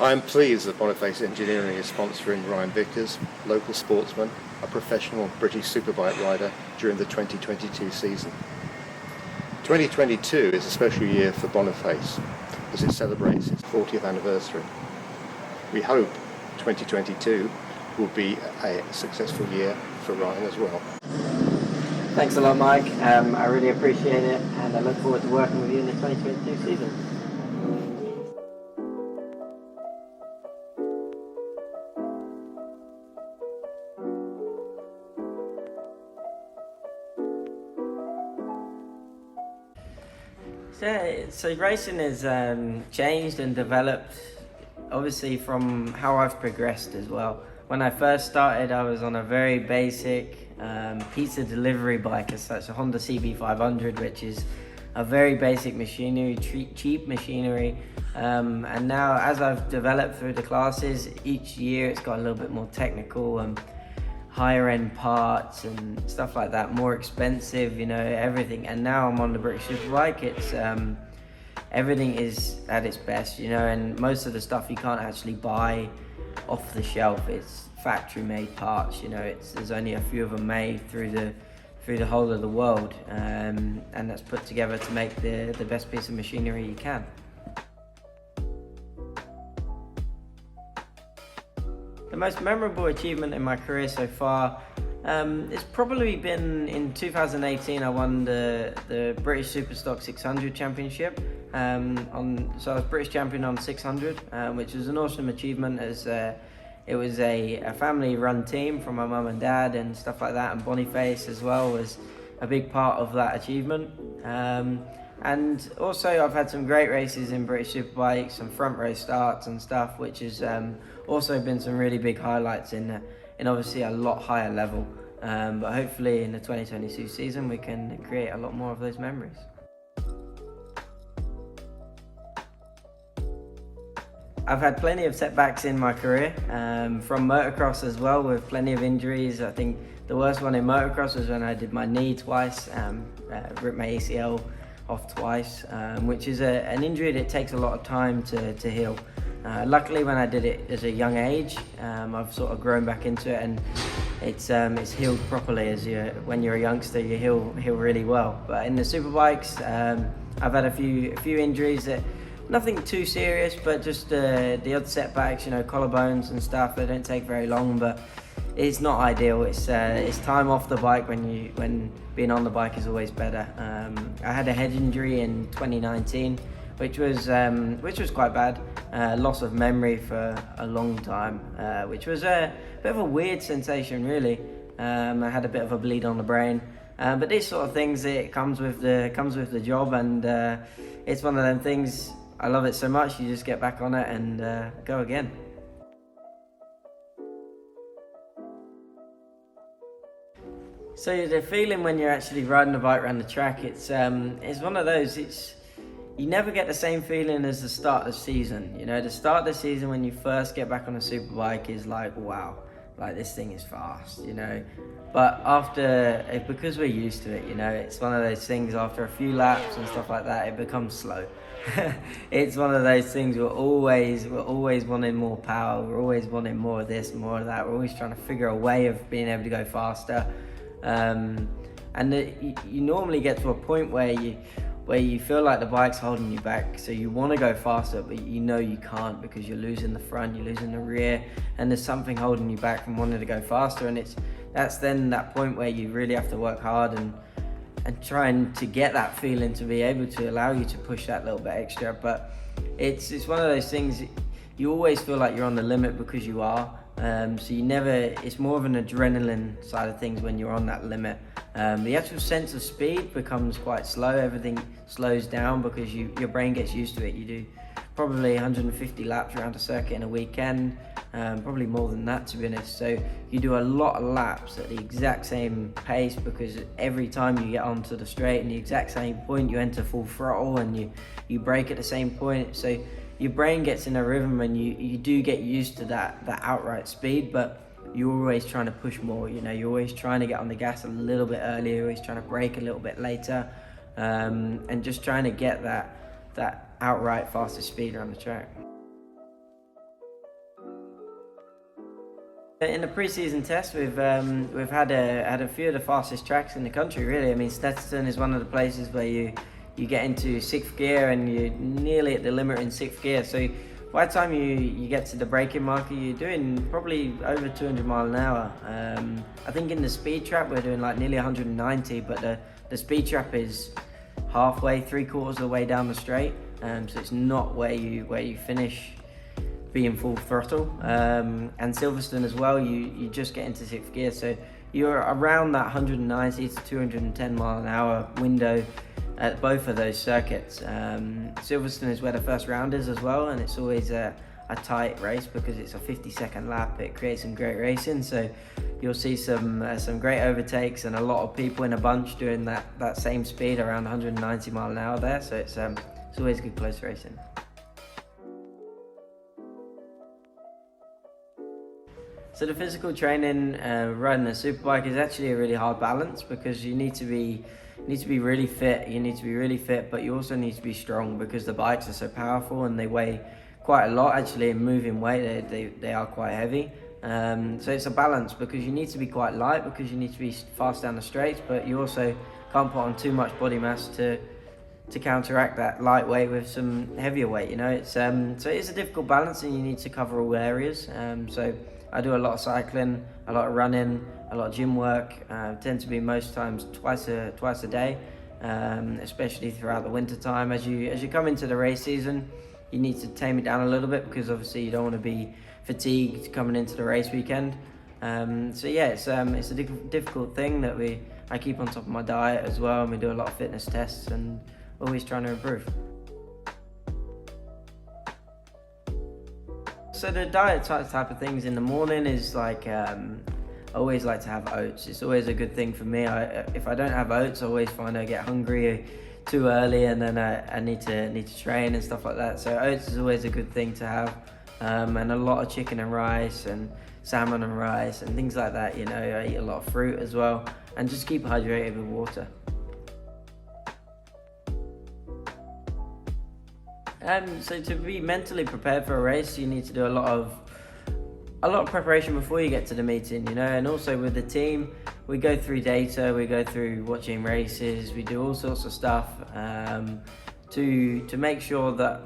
I am pleased that Boniface Engineering is sponsoring Ryan Vickers, local sportsman, a professional British superbike rider during the 2022 season. 2022 is a special year for Boniface as it celebrates its 40th anniversary. We hope 2022 will be a successful year for Ryan as well. Thanks a lot, Mike. I really appreciate it, and I look forward to working with you in the 2022 season. So racing has changed and developed, obviously, from how I've progressed as well. When I first started, I was on a very basic pizza delivery bike as such, a Honda CB500, which is a very basic machinery, cheap machinery. And now, as I've developed through the classes, each year it's got a little bit more technical, higher end parts and stuff like that, more expensive, everything. And now I'm on the British Superbike. It's everything is at its best, and most of the stuff you can't actually buy off the shelf. It's factory made parts, there's only a few of them made through the whole of the world, and that's put together to make the best piece of machinery you can. The most memorable achievement in my career so far, it's probably been in 2018. I won the British Superstock 600 Championship. So I was British champion on 600, which was an awesome achievement, as it was a family-run team from my mum and dad and stuff like that, and Boniface as well was a big part of that achievement. And also I've had some great races in British Superbikes, some front row starts and stuff, which has also been some really big highlights in obviously a lot higher level. But hopefully in the 2022 season we can create a lot more of those memories. I've had plenty of setbacks in my career, from motocross as well, with plenty of injuries. I think the worst one in motocross was when I did my knee twice, ripped my ACL off twice, which is an injury that takes a lot of time to heal. Luckily, when I did it at a young age, I've sort of grown back into it, and it's healed properly. When you're a youngster, you heal really well. But in the superbikes, I've had a few injuries that nothing too serious, but just the odd setbacks, collarbones and stuff. They don't take very long, but it's not ideal. It's time off the bike when being on the bike is always better. I had a head injury in 2019, which was quite bad. Loss of memory for a long time, which was a bit of a weird sensation, really. I had a bit of a bleed on the brain, but these sort of things, it comes with the job, and it's one of them things. I love it so much, you just get back on it and go again. So the feeling when you're actually riding a bike around the track, it's one of those. You never get the same feeling as the start of the season. The start of the season when you first get back on a superbike is like, wow, like this thing is fast, But after, because we're used to it, it's one of those things. After a few laps and stuff like that, it becomes slow. It's one of those things. We're always wanting more power. We're always wanting more of this, more of that. We're always trying to figure a way of being able to go faster. You normally get to a point where you feel like the bike's holding you back, so you want to go faster, but you can't, because you're losing the front, you're losing the rear, and there's something holding you back from wanting to go faster. And that's then that point where you really have to work hard and trying to get that feeling to be able to allow you to push that little bit extra. But it's one of those things, you always feel like you're on the limit because you are. So it's more of an adrenaline side of things when you're on that limit. The actual sense of speed becomes quite slow. Everything slows down because your brain gets used to it. You do probably 150 laps around a circuit in a weekend, probably more than that, to be honest. So you do a lot of laps at the exact same pace, because every time you get onto the straight in the exact same point, you enter full throttle and you brake at the same point. So your brain gets in a rhythm, and you do get used to that outright speed, but you're always trying to push more. You're always trying to get on the gas a little bit earlier, always trying to brake a little bit later, and just trying to get that outright faster speed around the track. In the pre-season test, we've had a few of the fastest tracks in the country. Really, I mean, Stetson is one of the places where you get into sixth gear and you're nearly at the limit in sixth gear. So by the time you get to the braking marker, you're doing probably over 200 mile an hour. I think in the speed trap we're doing like nearly 190, but the speed trap is halfway, 3/4 of the way down the straight. So it's not where you finish being full throttle. And Silverstone as well, you just get into sixth gear, so you're around that 190 to 210 mile an hour window at both of those circuits. Silverstone is where the first round is as well, and it's always a tight race because it's a 50-second lap. It creates some great racing, so you'll see some great overtakes and a lot of people in a bunch doing that same speed around 190 mile an hour there, so it's always good close racing. So the physical training, riding a superbike is actually a really hard balance because you need to be really fit. You need to be really fit, but you also need to be strong because the bikes are so powerful and they weigh quite a lot. Actually, in moving weight, they are quite heavy. So it's a balance because you need to be quite light because you need to be fast down the straights, but you also can't put on too much body mass to counteract that lightweight with some heavier weight. You know, it's so it's a difficult balance, and you need to cover all areas. So I do a lot of cycling, a lot of running, a lot of gym work. Tend to be most times twice a day, especially throughout the winter time. As you come into the race season, you need to tame it down a little bit because obviously you don't want to be fatigued coming into the race weekend. So yeah, it's a difficult thing that I keep on top of my diet as well, and we do a lot of fitness tests and always trying to improve. So the diet type of things in the morning is like, I always like to have oats. It's always a good thing for me. If I don't have oats, I always find I get hungry too early, and then I need to train and stuff like that. So oats is always a good thing to have, and a lot of chicken and rice and salmon and rice and things like that. You know, I eat a lot of fruit as well, and just keep hydrated with water. So to be mentally prepared for a race, you need to do a lot of preparation before you get to the meeting, you know, and also with the team, we go through data, we go through watching races, we do all sorts of stuff to make sure that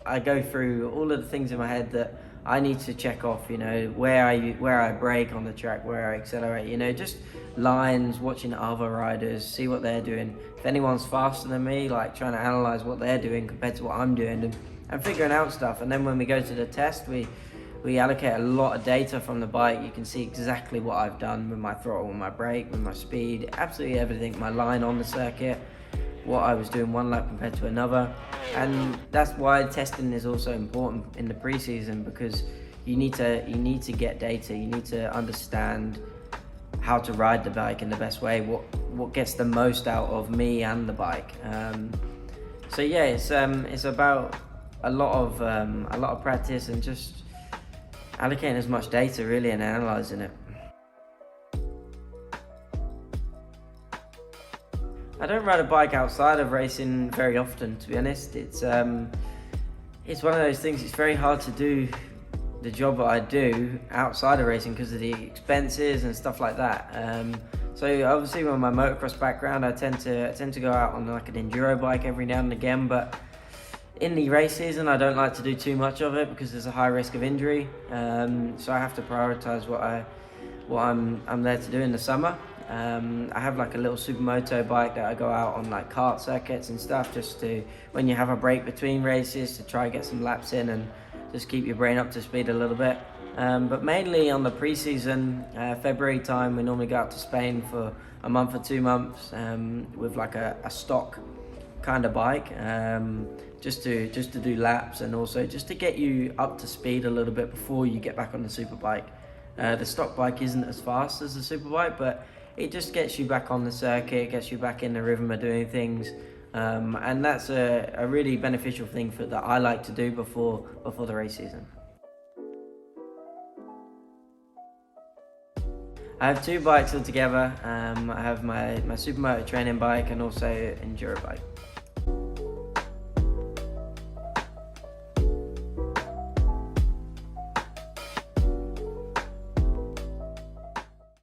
I go through all of the things in my head that I need to check off, you know, where I brake on the track, where I accelerate, you know, just lines, watching other riders, see what they're doing. If anyone's faster than me, like trying to analyze what they're doing compared to what I'm doing, and figuring out stuff. And then when we go to the test, we allocate a lot of data from the bike. You can see exactly what I've done with my throttle, with my brake, with my speed, absolutely everything, my line on the circuit, what I was doing one lap compared to another. And that's why testing is also important in the pre-season, because you need to get data, you need to understand how to ride the bike in the best way, what gets the most out of me and the bike. So yeah, it's about a lot of practice and just allocating as much data really and analysing it. I don't ride a bike outside of racing very often, to be honest. It's one of those things, it's very hard to do the job that I do outside of racing because of the expenses and stuff like that. So obviously with my motocross background, I tend to go out on like an enduro bike every now and again, but in the race season, I don't like to do too much of it because there's a high risk of injury. So I have to prioritize what I'm there to do in the summer. I have like a little supermoto bike that I go out on like kart circuits and stuff, just to, when you have a break between races, to try and get some laps in and just keep your brain up to speed a little bit. But mainly on the pre-season, February time, we normally go out to Spain for a month or 2 months with like a stock kind of bike, just to do laps and also just to get you up to speed a little bit before you get back on the superbike. The stock bike isn't as fast as the superbike, but it just gets you back on the circuit, gets you back in the rhythm of doing things, and that's a really beneficial thing that I like to do before the race season. I have 2 bikes altogether. I have my supermoto training bike and also enduro bike.